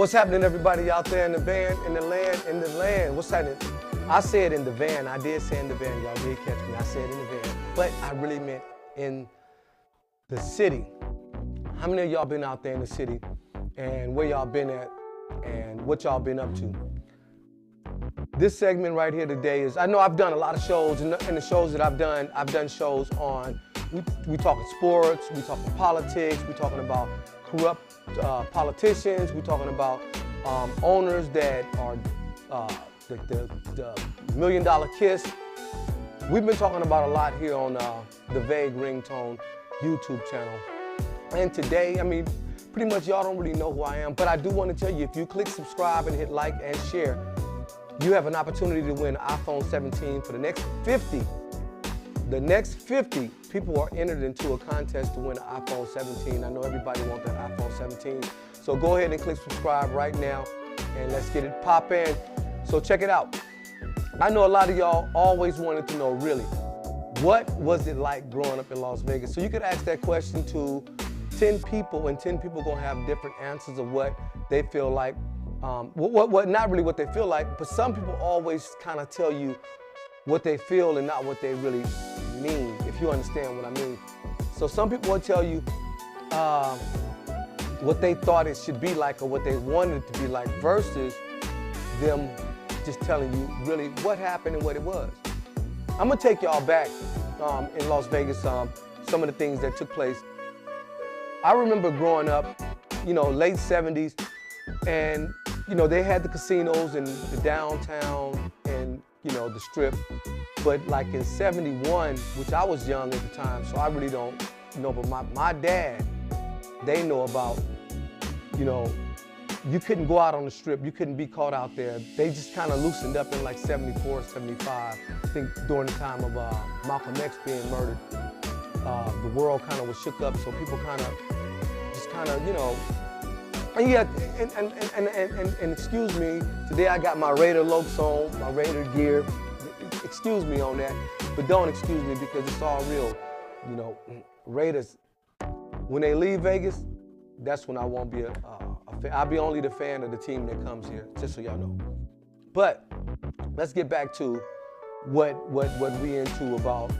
What's happening, everybody out there in the van, in the land? What's happening? I said in the van. I did say in the van. Y'all did catch me. I said in the van, but I really meant in the city. How many of y'all been out there in the city, and where y'all been at, and what y'all been up to? This segment right here today is, I know I've done a lot of shows, and the shows that I've done shows on, we talking sports, we talking politics, we talking about corrupt politicians, we talking about owners that are the $1 Million Kiss. We've been talking about a lot here on the Vague Ringtone YouTube channel. And today, I mean, pretty much y'all don't really know who I am, but I do want to tell you, if you click subscribe and hit like and share, you have an opportunity to win an iPhone 17 for the next 50. The next 50 people are entered into a contest to win an iPhone 17. I know everybody wants that iPhone 17. So go ahead and click subscribe right now and let's get it poppin'. So check it out. I know a lot of y'all always wanted to know, really, what was it like growing up in Las Vegas? So you could ask that question to 10 people, and 10 people gonna have different answers of what they feel like. Not really what they feel like, but some people always kind of tell you what they feel and not what they really mean, if you understand what I mean. So some people will tell you what they thought it should be like or what they wanted it to be like versus them just telling you really what happened and what it was. I'm gonna take y'all back in Las Vegas, some of the things that took place. I remember growing up, you know, late 70s, and you know, they had the casinos in the downtown and, you know, the Strip. But like in 71, which I was young at the time, so I really don't know, but my dad, they know about, you know, you couldn't go out on the Strip, you couldn't be caught out there. They just kind of loosened up in like 74, 75. I think during the time of Malcolm X being murdered, the world kind of was shook up, so people kind of, you know, and yeah, and excuse me, today I got my Raider Lokes on, my Raider gear. Excuse me on that, but don't excuse me because it's all real. You know, Raiders, when they leave Vegas, that's when I won't be a fan. I'll be only the fan of the team that comes here, just so y'all know. But let's get back to what we into about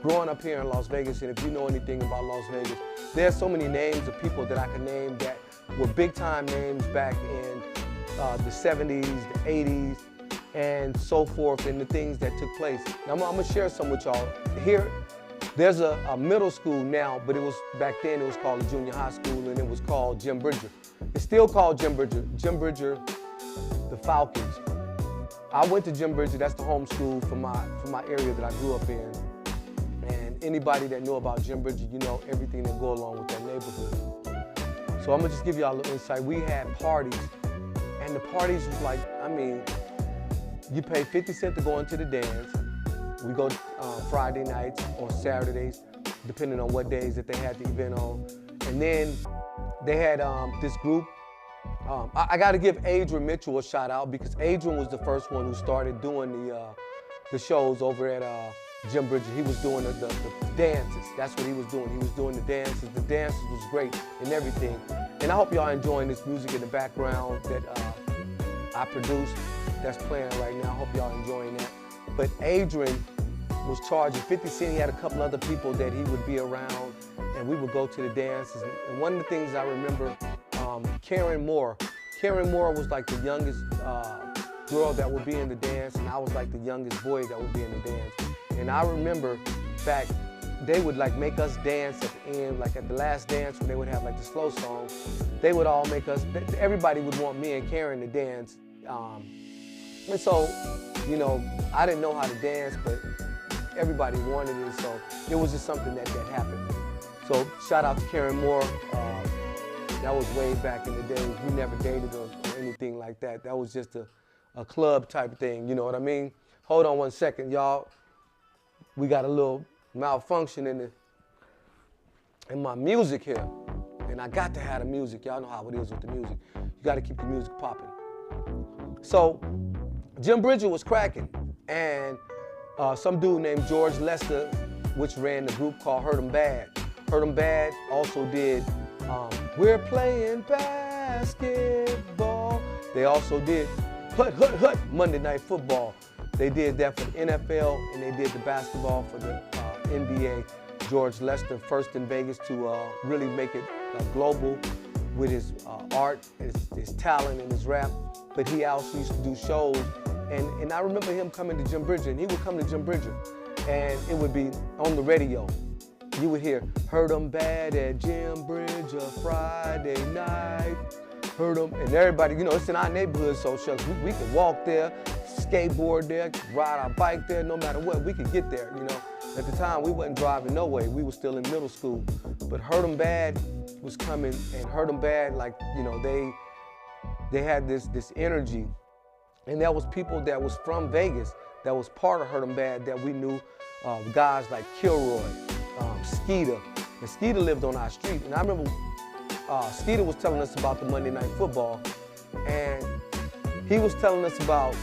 growing up here in Las Vegas. And if you know anything about Las Vegas, there's so many names of people that I can name that were big time names back in the 70s, the 80s, and so forth, and the things that took place. Now, I'm gonna share some with y'all. Here, there's a middle school now, but it was back then, it was called a junior high school, and it was called Jim Bridger. It's still called Jim Bridger. Jim Bridger, the Falcons. I went to Jim Bridger, that's the home school for my area that I grew up in. And anybody that know about Jim Bridger, you know everything that go along with that neighborhood. So I'm gonna just give y'all a little insight. We had parties, and the parties was like, I mean, you pay 50 cents to go into the dance. We go Friday nights or Saturdays, depending on what days that they had the event on. And then they had this group. I got to give Adrian Mitchell a shout out because Adrian was the first one who started doing the shows over at Jim Bridger. He was doing the dances. That's what he was doing. He was doing the dances. The dances was great and everything. And I hope y'all enjoying this music in the background that I produced. That's playing right now. I hope y'all enjoying that. But Adrian was charging 50 cents. He had a couple other people that he would be around, and we would go to the dances. And one of the things I remember, Karen Moore. Karen Moore was like the youngest girl that would be in the dance, and I was like the youngest boy that would be in the dance. And I remember back, they would like make us dance at the end, like at the last dance when they would have like the slow song. They would all make us, everybody would want me and Karen to dance. And so, you know, I didn't know how to dance, but everybody wanted it, so it was just something that happened. So shout out to Karen Moore. That was way back in the days. We never dated or anything like that. That was just a club type thing, you know what I mean? Hold on one second, y'all. We got a little malfunction in my music here. And I got to have the music. Y'all know how it is with the music. You got to keep the music popping. So Jim Bridger was cracking, and some dude named George Lester, which ran the group called Hurt 'em Bad. Hurt 'em Bad also did We're Playing Basketball. They also did Hut Monday Night Football. They did that for the NFL, and they did the basketball for the NBA. George Lester, first in Vegas to really make it global with his art, his talent, and his rap. But he also used to do shows, and I remember him coming to Jim Bridger, and he would come to Jim Bridger, and it would be on the radio. You would hear, heard 'em bad at Jim Bridger Friday night. Heard 'em, and everybody, you know, it's in our neighborhood, so shucks, we could walk there, skateboard there, ride our bike there, no matter what, we could get there, you know. At the time, we wasn't driving no way, we were still in middle school. But Heard 'em Bad was coming, and Heard 'em Bad, like, you know, they had this energy. And there was people that was from Vegas that was part of Heard 'em Bad that we knew, guys like Kilroy, Skeeter. And Skeeter lived on our street, and I remember Skeeter was telling us about the Monday Night Football, and he was telling us about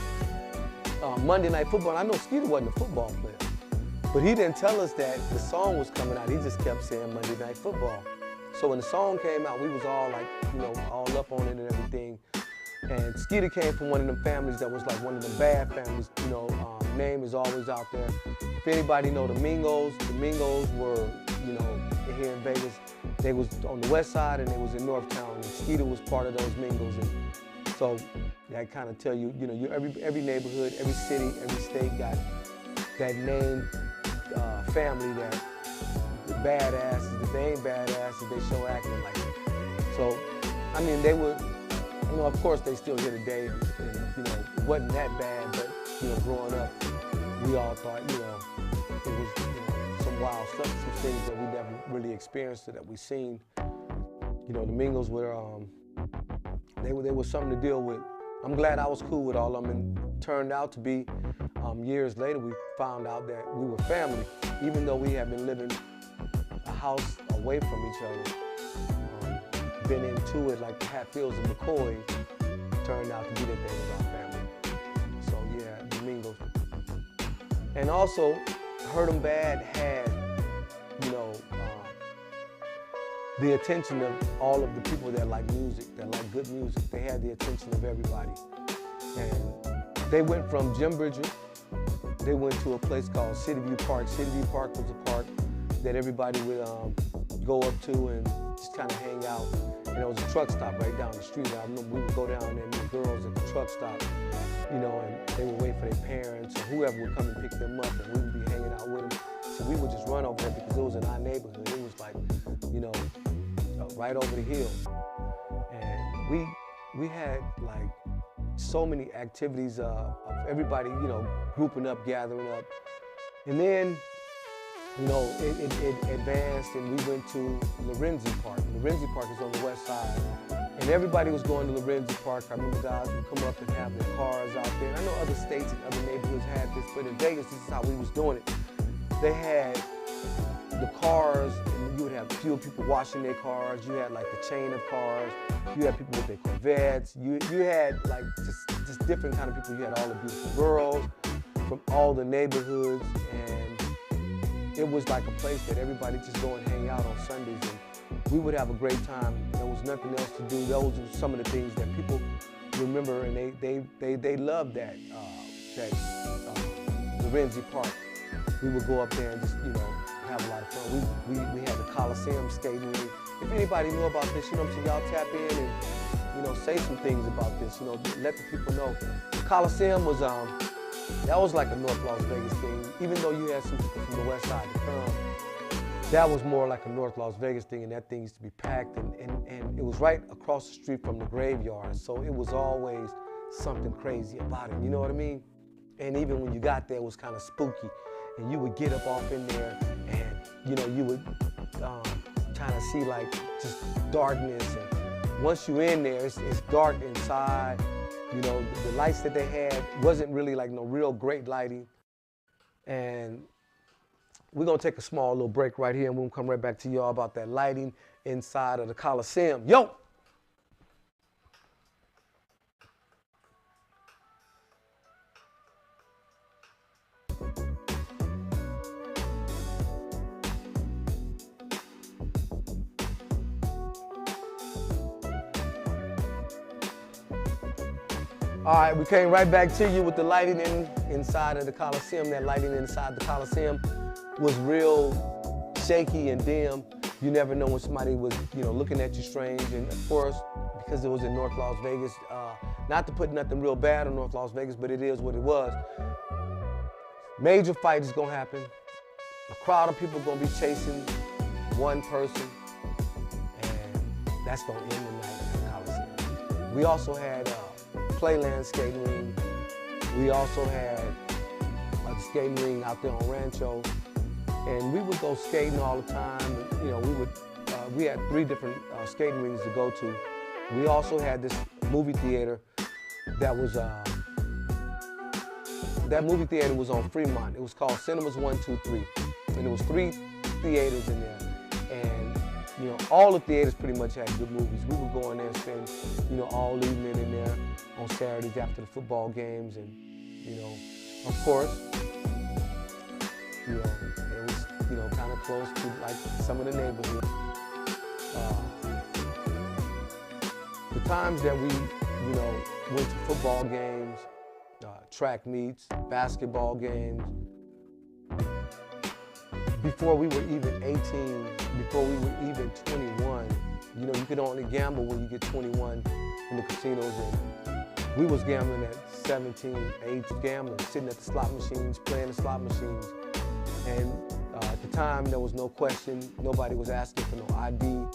Monday Night Football. And I know Skeeter wasn't a football player, but he didn't tell us that the song was coming out. He just kept saying Monday Night Football. So when the song came out, we was all like, you know, all up on it and everything. And Skeeter came from one of them families that was like one of them bad families, you know, name is always out there. If anybody know the Mingos were, you know, here in Vegas. They was on the west side and they was in Northtown, and Skeeter was part of those Mingos. And so I kind of tell you, you know, every neighborhood, every city, every state got that name family that the badasses. If they ain't badasses, they show acting like it. So, I mean, they were, you know, of course they still here today, and you know, it wasn't that bad, but, you know, growing up, we all thought, you know, it was, you know, some wild stuff, some things that we never really experienced or that we seen. You know, the Mingos were, they were something to deal with. I'm glad I was cool with all of them, and turned out to be, years later, we found out that we were family, even though we had been living a house away from each other. Been into it like the Hatfields and McCoys, turned out to be that they was our family. So yeah, the Mingos. And also, Heard 'em Bad had, you know, the attention of all of the people that like music, that like good music. They had the attention of everybody. And they went from Jim Bridger, they went to a place called City View Park. City View Park was a park that everybody would go up to and just kind of hang out. And there was a truck stop right down the street. I remember we would go down there and meet girls at the truck stop, you know, and they would wait for their parents or whoever would come and pick them up, and we would be hanging out with them. So we would just run over there because it was in our neighborhood. It was like, you know, right over the hill. And we had like so many activities of everybody, you know, grouping up, gathering up. And then, you know, it advanced and we went to Lorenzi Park. Lorenzi Park is on the west side. And everybody was going to Lorenzi Park. I remember guys would come up and have their cars out there. And I know other states and other neighborhoods had this, but in Vegas, this is how we was doing it. They had the cars, and you would have fewer people washing their cars. You had like the chain of cars. You had people with their Corvettes. You had like just different kind of people. You had all the beautiful girls from all the neighborhoods, and it was like a place that everybody just go and hang out on Sundays, and we would have a great time. There was nothing else to do. Those were some of the things that people remember, and they loved that Lorenzi Park. We would go up there and just, you know, have a lot of fun. We had the Coliseum skating ring. If anybody knew about this, you know what I'm saying, y'all tap in and, you know, say some things about this, you know, let the people know. The Coliseum was, that was like a North Las Vegas thing. Even though you had some people from the west side to come, that was more like a North Las Vegas thing, and that thing used to be packed, and it was right across the street from the graveyard, so it was always something crazy about it, you know what I mean? And even when you got there, it was kind of spooky, and you would get up off in there, and, you know, you would kind of see like just darkness, and once you're in there, it's dark inside. You know, the lights that they had wasn't really like no real great lighting. And we're gonna take a small little break right here, and we'll come right back to y'all about that lighting inside of the Coliseum. Yo! All right, we came right back to you with the lighting inside of the Coliseum. That lighting inside the Coliseum was real shaky and dim. You never know when somebody was, looking at you strange. And of course, because it was in North Las Vegas, not to put nothing real bad on North Las Vegas, but it is what it was. Major fight is gonna happen. A crowd of people gonna be chasing one person, and that's gonna end the night at the Coliseum. We also had Playland skating ring. We also had a skating ring out there on Rancho, and we would go skating all the time. We had 3 different skating rings to go to. We also had this movie theater that was that movie theater was on Fremont. It was called Cinemas 1, 2, 3, and there was 3 theaters in there, and all the theaters pretty much had good movies. We would go in there and spend all evening in there on Saturdays after the football games, and of course, it was kind of close to like some of the neighborhoods. The times that we went to football games, track meets, basketball games, before we were even 18, before we were even 21, you could only gamble when you get 21 in the casinos, and we was gambling at 17, 18, gambling, sitting at the slot machines, playing the slot machines. And at the time, there was no question, nobody was asking for no ID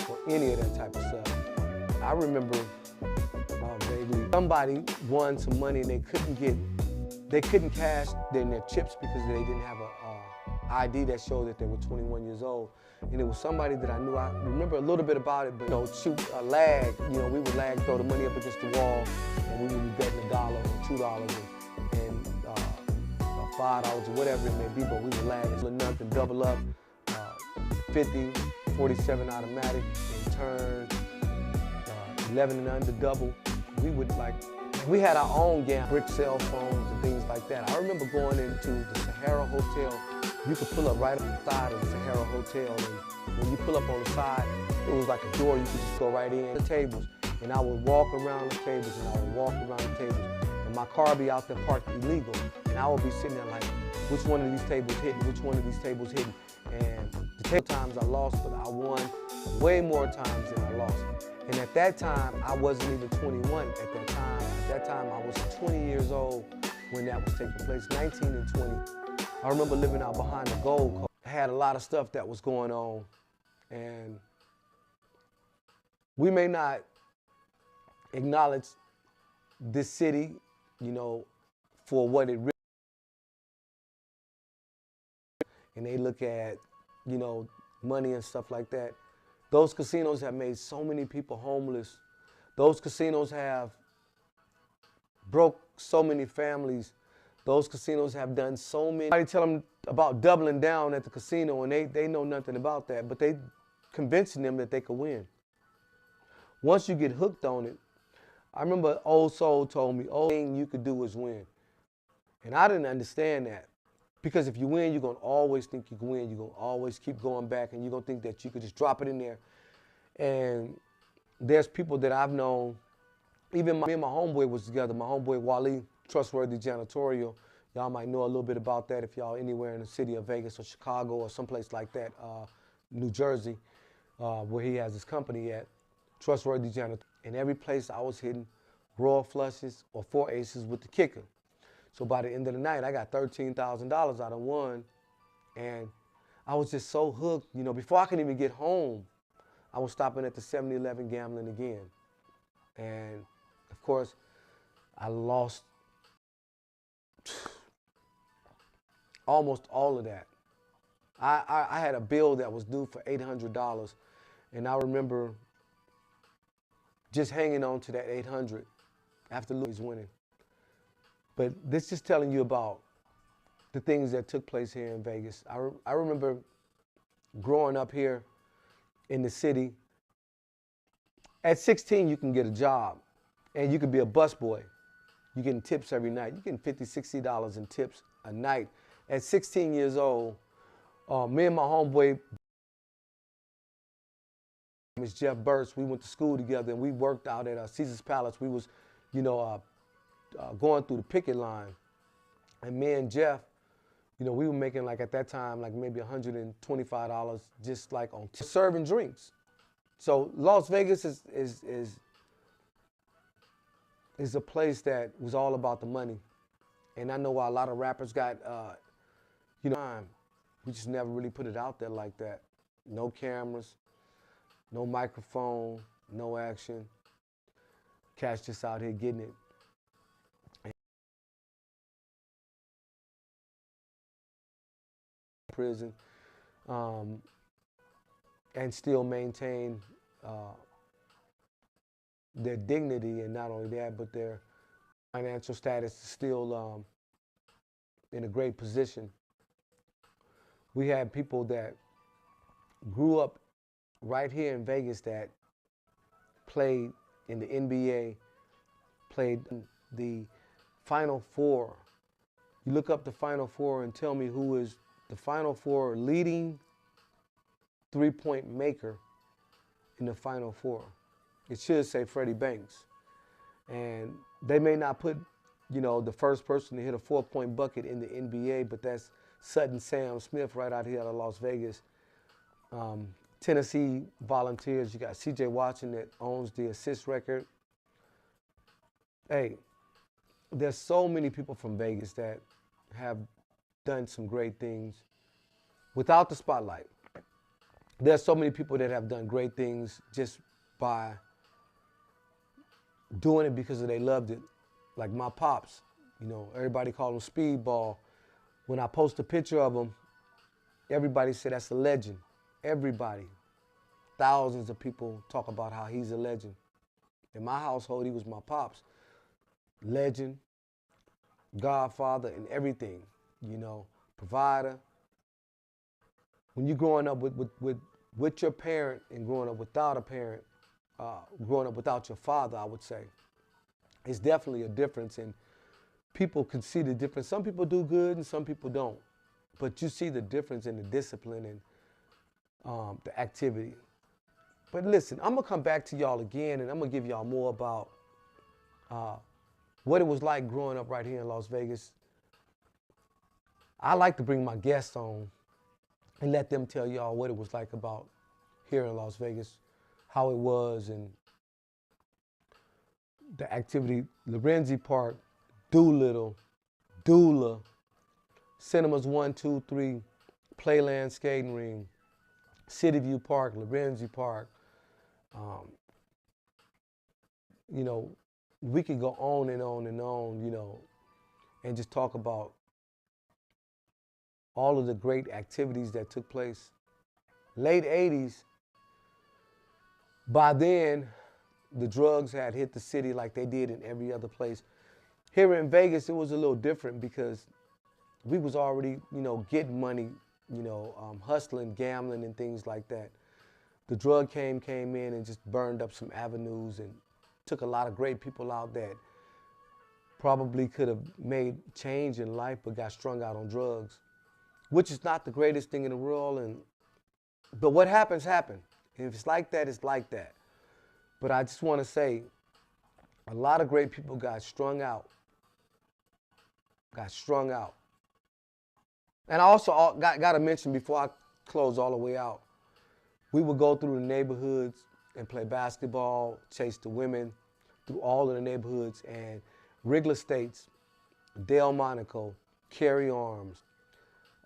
or any of that type of stuff. I remember vaguely, somebody won some money and they couldn't cash in their chips because they didn't have a ID that showed that they were 21 years old. And it was somebody that I knew. I remember a little bit about it, but shoot a lag. We would lag, throw the money up against the wall, and we would be betting $1 or $2 and $5 or whatever it may be, but we would lag enough and double up, 50, 47 automatic, and turn, 11 and under double. We had our own brick cell phones and things like that. I remember going into the Sahara Hotel. You could pull up right on the side of the Sahara Hotel, and when you pull up on the side, it was like a door. You could just go right in. The tables, and I would walk around the tables, and I would walk around the tables, and my car would be out there parked illegal, and I would be sitting there like, which one of these tables hidden? Which one of these tables hidden? And the table times I lost, but I won way more times than I lost. And at that time, I wasn't even 21 at that time. At that time, I was 20 years old when that was taking place, 19 and 20. I remember living out behind the Gold Coast. I had a lot of stuff that was going on, and we may not acknowledge this city, for what it really is. And they look at, money and stuff like that. Those casinos have made so many people homeless. Those casinos have broke so many families. Those casinos have done so many. I tell them about doubling down at the casino, and they know nothing about that, but they convincing them that they could win. Once you get hooked on it, I remember Old Soul told me, only thing you could do is win. And I didn't understand that. Because if you win, you're going to always think you can win. You're going to always keep going back, and you're going to think that you could just drop it in there. And there's people that I've known, even me and my homeboy was together. My homeboy Wally, Trustworthy Janitorial. Y'all might know a little bit about that if y'all anywhere in the city of Vegas or Chicago or someplace like that, New Jersey, where he has his company at, Trustworthy Janitorial. And every place I was hitting royal flushes or 4 aces with the kicker. So by the end of the night, I got $13,000 out of one, and I was just so hooked. Before I could even get home, I was stopping at the 7-Eleven gambling again. And of course, I lost almost all of that. I had a bill that was due for $800, and I remember just hanging on to that $800 after Louis winning. But this is telling you about the things that took place here in Vegas. I remember growing up here in the city. At 16, you can get a job, and you could be a busboy. You're getting tips every night. You're getting $50, $60 in tips a night. At 16 years old, me and my homeboy, Jeff Burst, we went to school together, and we worked out at Caesar's Palace. We was, going through the picket line. And me and Jeff, we were making like at that time, like maybe $125 just like on serving drinks. So Las Vegas is a place that was all about the money. And I know why a lot of rappers got, time. We just never really put it out there like that. No cameras, no microphone, no action. Cats just out here getting it. Prison, and still maintain their dignity, and not only that, but their financial status is still in a great position. We had people that grew up right here in Vegas that played in the NBA, played in the Final Four. You look up the Final Four and tell me who is the Final Four leading three-point maker in the Final Four. It should say Freddie Banks. And they may not put, the first person to hit a 4-point bucket in the NBA, but that's Sutton Sam Smith right out here out of Las Vegas. Tennessee Volunteers, you got CJ Watson that owns the assist record. Hey, there's so many people from Vegas that have done some great things without the spotlight. There's so many people that have done great things just by doing it because they loved it. Like my pops, everybody called him Speedball. When I post a picture of him, everybody said that's a legend. Everybody. Thousands of people talk about how he's a legend. In my household, he was my pops. Legend, godfather, and everything, provider. When you're growing up with your parent and growing up without a parent, growing up without your father, I would say, it's definitely a difference, and people can see the difference. Some people do good and some people don't, but you see the difference in the discipline and the activity. But listen, I'm gonna come back to y'all again, and I'm gonna give y'all more about what it was like growing up right here in Las Vegas. I like to bring my guests on and let them tell y'all what it was like about here in Las Vegas, how it was, and the activity. Lorenzi Park, Doolittle, Dula, Cinemas 1, 2, 3, Playland Skating Ring, City View Park, Lorenzi Park. We could go on and on and on, and just talk about all of the great activities that took place. Late 80s, by then, the drugs had hit the city like they did in every other place. Here in Vegas, it was a little different because we was already, getting money, hustling, gambling, and things like that. The drug came in and just burned up some avenues and took a lot of great people out that probably could have made change in life but got strung out on drugs, which is not the greatest thing in the world. But what happens, happens. If it's like that, it's like that. But I just want to say, a lot of great people got strung out. And I also got to mention before I close all the way out, we would go through the neighborhoods and play basketball, chase the women through all of the neighborhoods. And Wrigley Estates, Del Monaco, Carey Arms,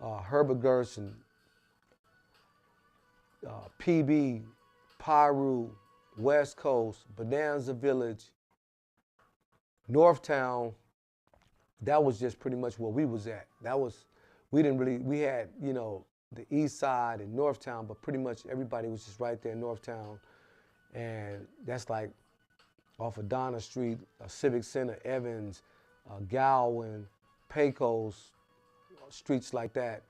Herbert Gerson, PB, Piru, West Coast, Bonanza Village, Northtown. That was just pretty much where we was at. We had, the east side and Northtown, but pretty much everybody was just right there in Northtown. And that's like off of Donna Street, Civic Center, Evans, Gowan, Pecos, streets like that.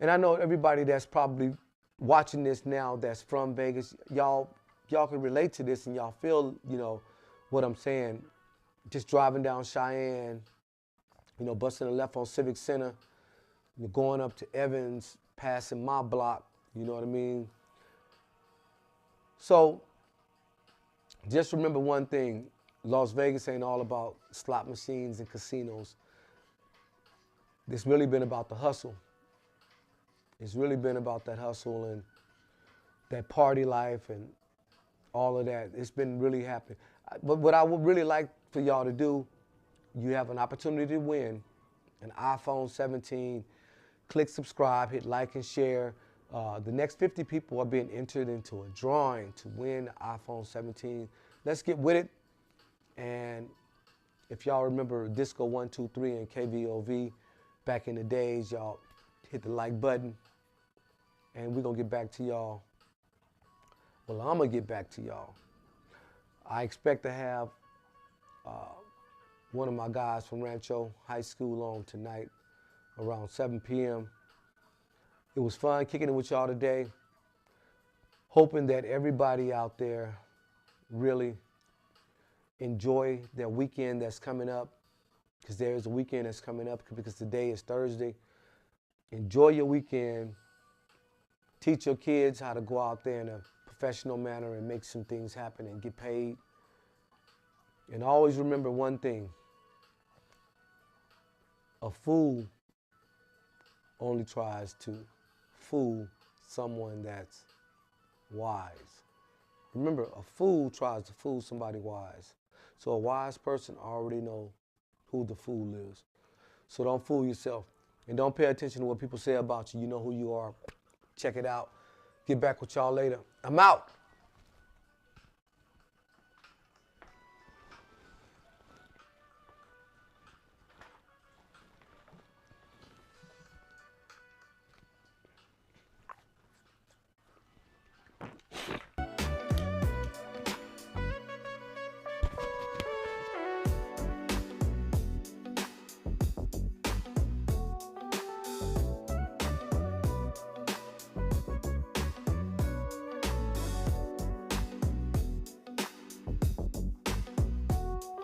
And I know everybody that's probably watching this now that's from Vegas, y'all can relate to this and y'all feel, what I'm saying. Just driving down Cheyenne, busting a left on Civic Center, going up to Evans, passing my block, you know what I mean? So just remember one thing, Las Vegas ain't all about slot machines and casinos. It's really been about the hustle. It's really been about that hustle and that party life and all of that. It's been really happening. But what I would really like for y'all to do, you have an opportunity to win an iPhone 17. Click subscribe, hit like and share. The next 50 people are being entered into a drawing to win the iPhone 17. Let's get with it. And if y'all remember Disco 123 and KVOV back in the days, y'all hit the like button. And we're going to get back to y'all. Well, I'm going to get back to y'all. I expect to have one of my guys from Rancho High School on tonight around 7 p.m. It was fun kicking it with y'all today. Hoping that everybody out there really enjoy their weekend that's coming up, because there is a weekend that's coming up because today is Thursday. Enjoy your weekend. Teach your kids how to go out there in a professional manner and make some things happen and get paid. And always remember one thing. A fool only tries to fool someone that's wise. Remember, a fool tries to fool somebody wise. So a wise person already knows who the fool is. So don't fool yourself. And don't pay attention to what people say about you. You know who you are. Check it out. Get back with y'all later. I'm out.